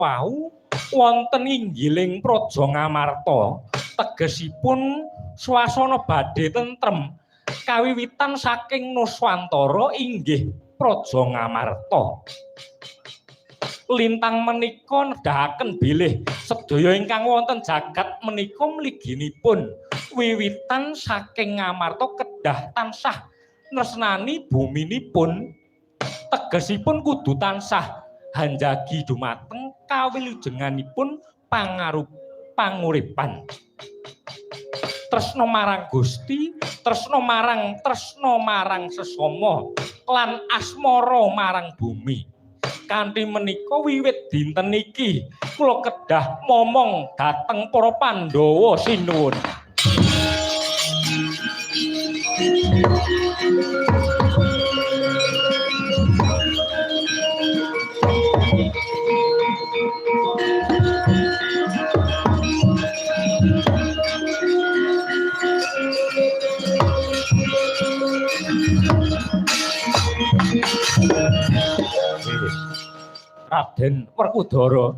wau wonten inggiling Praja Ngamarta tegesipun swasana badhe tentrem kawiwitan saking Nuswantara inggih Praja Ngamarta. Lintang menika nedahaken bilih sedaya ingkang wonten jagat menika mliginipun wiwitan saking Ngamarta kedah tansah tresnani buminipun tegesipun kudu tansah hanjagi dumateng kawilujenganipun panguripan. Tresna marang Gusti, tresna marang sesama lan asmara marang bumi. Kanthi menika wiwit dinten iki kula kedah momong dhateng para Pandhawa sinuwun. Raden Werkudara.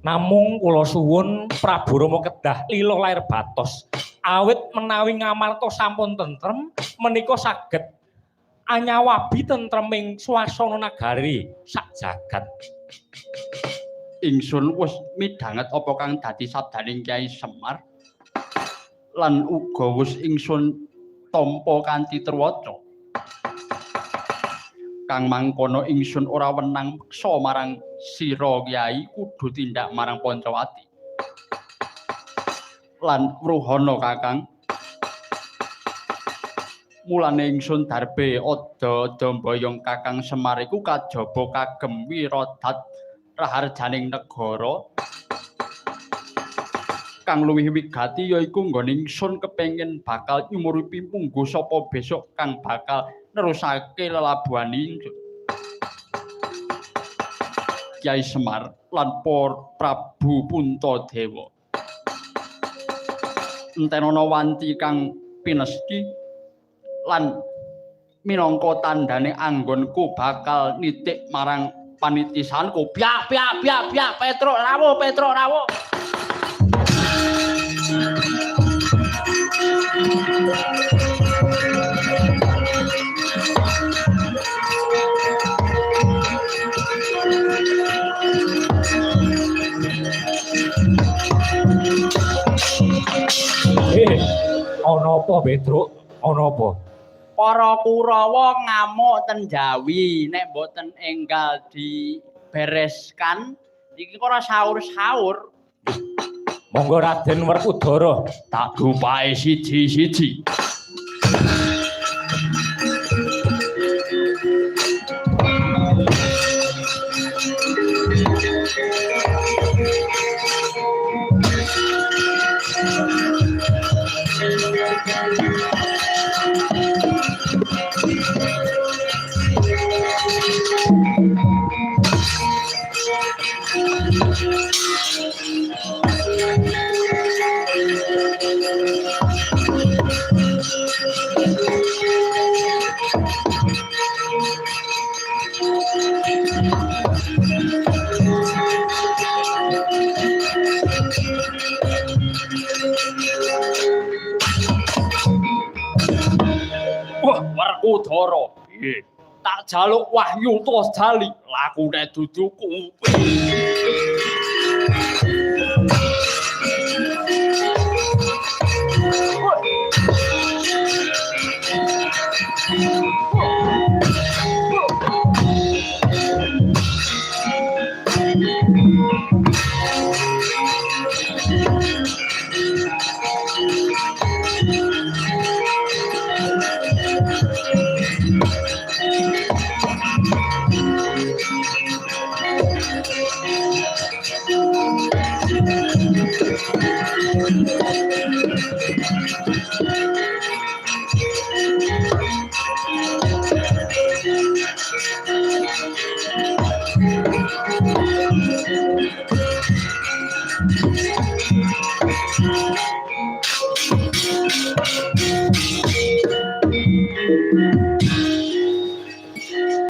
Namung kula suwun Prabu Rama kedah lila lair batos. Awit menawi Ngamarta sampun tentrem menika saged anyawabi tentreming swasana nagari sak jagat. Ingsun wis midhanget apa kang dadi sabdaning Kyai Semar lan uga wis ingsun tampa kanthi terwaca. Kang mangkono ingsun ora wenang meksa marang sira Kyai kudu tindak marang Pancawati. Lan Wruhana Kakang. Mulane ingsun darbe ada mboyong Kakang Semar iku kajaba kagem wiradat raharjaning negara. Kang luwih wigati yaiku nggone ingsun kepengin bakal nyumuripi munggo sapa besok kang bakal nerusake lelabuhan ingsun. Kyai Semar lan Prabu Puntadewa. Entenana wanti kang pinesti lan minangka tandane anggonku bakal nitik marang panitisanku. Biak Petruk rawuh. Ana apa Petruk? Ana apa? Para Kurawa ngamuk ten Jawi nek mboten enggal dibereskan iki ora sahur-sahur. Monggo Raden Werkudara Tak gupake siji-siji. Werkudara, tak jaluk wahyu tos jali lakune dudu kuwi.